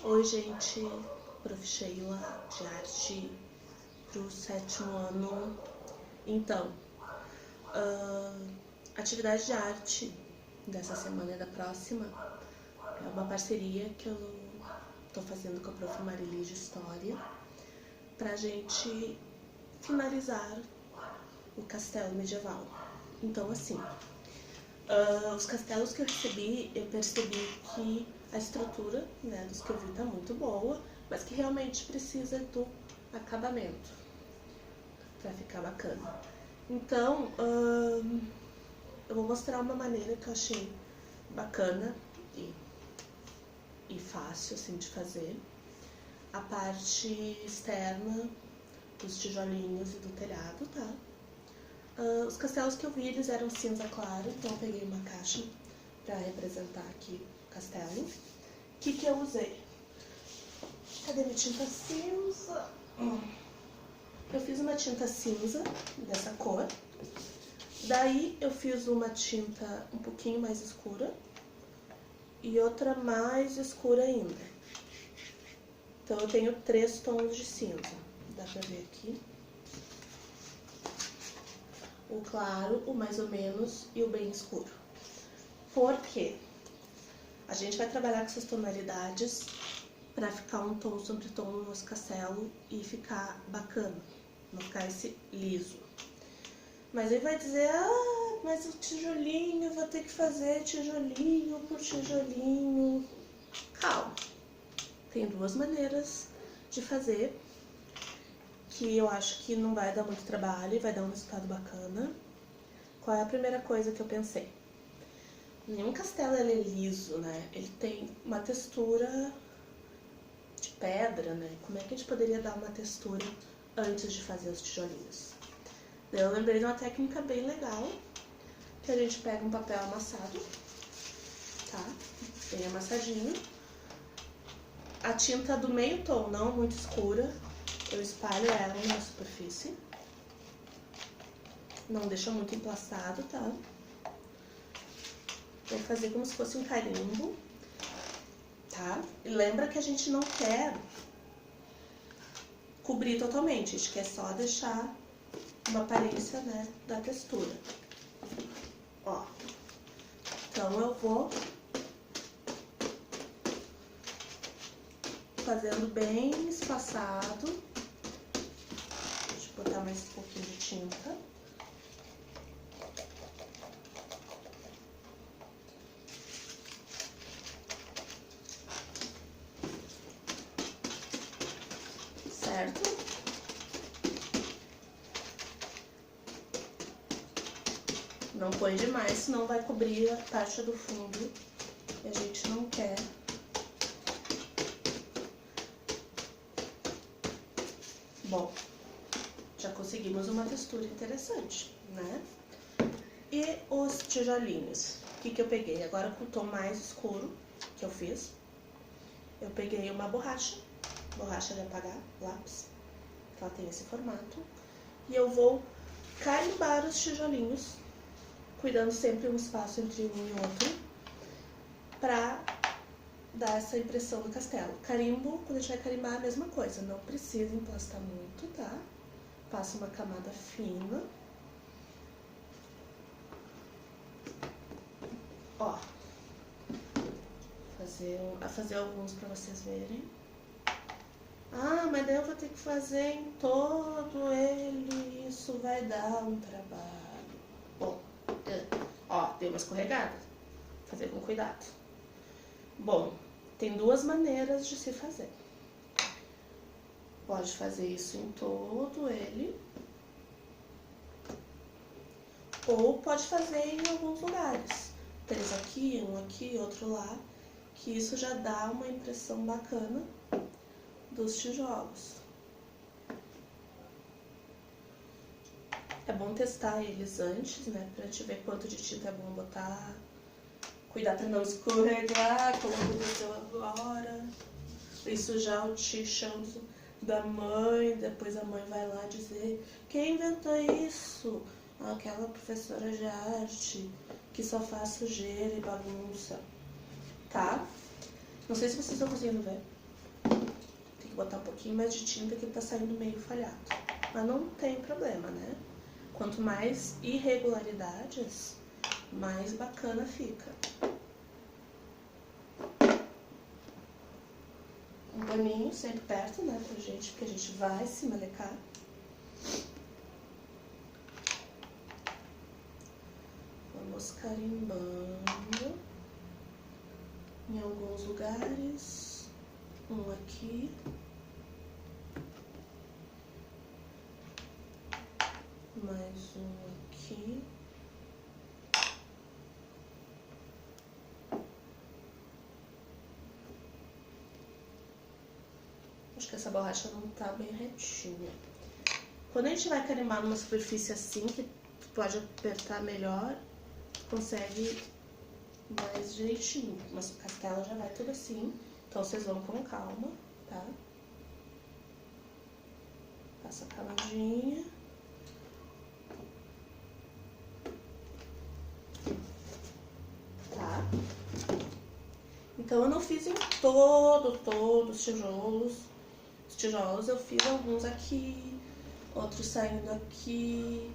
Oi, gente, Prof. Sheila, de arte pro 7º ano. Então, atividade de arte dessa semana e da próxima é uma parceria que eu tô fazendo com a Prof. Marili de História pra gente finalizar o castelo medieval. Então, assim, os castelos que eu recebi, eu percebi que a estrutura, né, dos que eu vi tá muito boa, mas que realmente precisa do acabamento para ficar bacana. Então, eu vou mostrar uma maneira que eu achei bacana e fácil assim de fazer. A parte externa dos tijolinhos e do telhado, tá? Os castelos que eu vi, eles eram cinza claro, então eu peguei uma caixa para representar aqui o castelo. O que eu usei? Cadê minha tinta cinza? Eu fiz uma tinta cinza dessa cor. Daí eu fiz uma tinta um pouquinho mais escura e outra mais escura ainda. Então eu tenho 3 tons de cinza. Dá pra ver aqui. O claro, o mais ou menos e o bem escuro. Por quê? A gente vai trabalhar com essas tonalidades para ficar um tom sobre tom no nosso castelo e ficar bacana, não ficar esse liso. Mas aí vai dizer, mas o tijolinho, vou ter que fazer tijolinho por tijolinho. Calma, tem 2 maneiras de fazer que eu acho que não vai dar muito trabalho e vai dar um resultado bacana. Qual é a primeira coisa que eu pensei? Nenhum castelo ele é liso, né? Ele tem uma textura de pedra, né? Como é que a gente poderia dar uma textura antes de fazer os tijolinhos? Eu lembrei de uma técnica bem legal, que a gente pega um papel amassado, tá? Bem amassadinho. A tinta do meio tom, não muito escura, eu espalho ela na superfície. Não deixa muito emplastado, tá? Vou fazer como se fosse um carimbo, tá? E lembra que a gente não quer cobrir totalmente, a gente quer só deixar uma aparência, né, da textura. Ó, então eu vou fazendo bem espaçado. Deixa eu botar mais um pouquinho de tinta. Certo? Não põe demais, senão vai cobrir a parte do fundo e a gente não quer. Bom, já conseguimos uma textura interessante, né? E os tijolinhos, o que eu peguei? Agora com o tom mais escuro que eu fiz, eu peguei uma borracha de apagar, lápis, que ela tem esse formato, e eu vou carimbar os tijolinhos, cuidando sempre um espaço entre um e outro, pra dar essa impressão do castelo. Carimbo, quando a gente vai carimbar, é a mesma coisa, não precisa emplastar muito, tá? Passa uma camada fina. Ó, fazer alguns pra vocês verem. Mas daí eu vou ter que fazer em todo ele, isso vai dar um trabalho. Bom, ó, deu uma escorregada, fazer com cuidado. Bom, tem 2 maneiras de se fazer. Pode fazer isso em todo ele, ou pode fazer em alguns lugares. 3 aqui, 1 aqui, outro lá, que isso já dá uma impressão bacana dos tijolos. É bom testar eles antes, né, pra gente ver quanto de tinta é bom botar. Cuidar pra não escorregar, como aconteceu agora. E sujar o chão da mãe, depois a mãe vai lá dizer: quem inventou isso? Aquela professora de arte que só faz sujeira e bagunça, tá? Não sei se vocês estão conseguindo ver. que botar um pouquinho mais de tinta que ele tá saindo meio falhado. Mas não tem problema, né? Quanto mais irregularidades, mais bacana fica. Um paninho sempre perto, né, pra gente, porque a gente vai se melecar. Vamos carimbando em alguns lugares. Um aqui. Mais um aqui. Acho que essa borracha não tá bem retinha. Quando a gente vai carimbar numa superfície assim, que pode apertar melhor, consegue mais direitinho. Mas o castelo já vai tudo assim, então vocês vão com calma, tá? Passa a camadinha. Tá? Então eu não fiz em todos os tijolos, eu fiz alguns aqui, outros saindo aqui,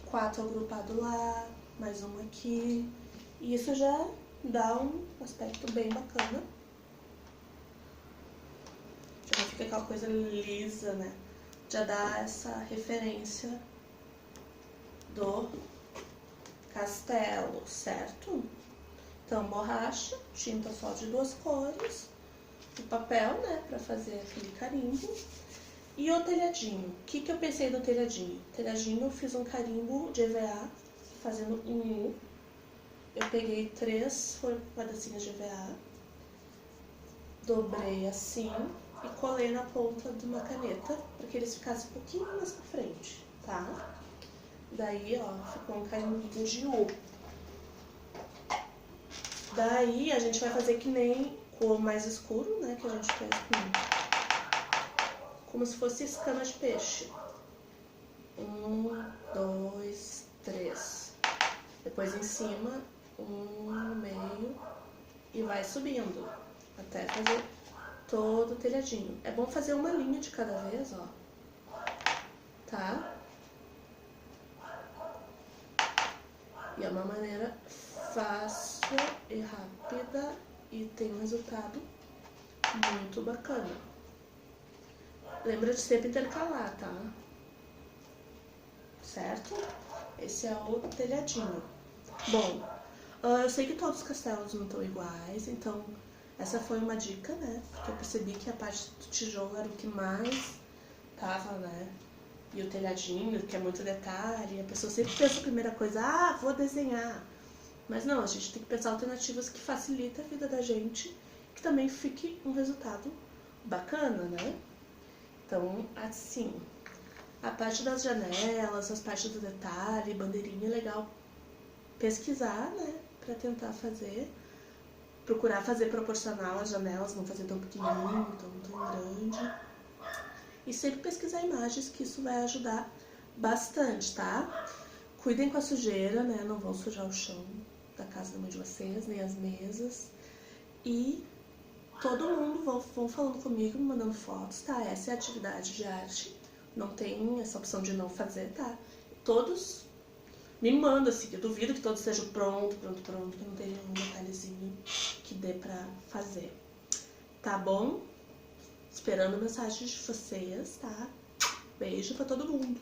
4 agrupados lá, mais um aqui. E isso já dá um aspecto bem bacana. Já não fica aquela coisa lisa, né? Já dá essa referência do castelo, certo? Então, borracha, tinta só de 2 cores, o papel, né, pra fazer aquele carimbo. E o telhadinho. O que eu pensei do telhadinho? Telhadinho eu fiz um carimbo de EVA, fazendo um U. Eu peguei 3 pedacinhos de EVA, dobrei assim e colei na ponta de uma caneta, para que eles ficassem um pouquinho mais pra frente, tá? Daí, ó, ficou um carimbinho de U. Daí a gente vai fazer que nem cor mais escuro, né, que a gente fez como se fosse escama de peixe. 1, 2, 3. Depois em cima, 1 no meio e vai subindo até fazer todo o telhadinho. É bom fazer uma linha de cada vez, ó. Tá? E é uma maneira fácil e rápida e tem um resultado muito bacana. Lembra de sempre intercalar, tá? Certo? Esse é o telhadinho. Bom, eu sei que todos os castelos não estão iguais, então essa foi uma dica, né? Porque eu percebi que a parte do tijolo era o que mais tava, né? E o telhadinho, que é muito detalhe, a pessoa sempre pensa a primeira coisa, ah, vou desenhar. Mas não, a gente tem que pensar alternativas que facilitem a vida da gente, que também fique um resultado bacana, né? Então, assim, a parte das janelas, as partes do detalhe, bandeirinha, é legal pesquisar, né? Pra tentar fazer, procurar fazer proporcional às janelas, não fazer tão pequenininho, tão grande. E sempre pesquisar imagens, que isso vai ajudar bastante, tá? Cuidem com a sujeira, né? Não vão sujar o chão da casa da mãe de vocês, nem as mesas. E todo mundo vão falando comigo, me mandando fotos, tá? Essa é a atividade de arte. Não tem essa opção de não fazer, tá? Todos me mandam, assim, eu duvido que todos estejam pronto, que não tenha um detalhezinho que dê pra fazer. Tá bom? Esperando mensagens de vocês, tá? Beijo pra todo mundo.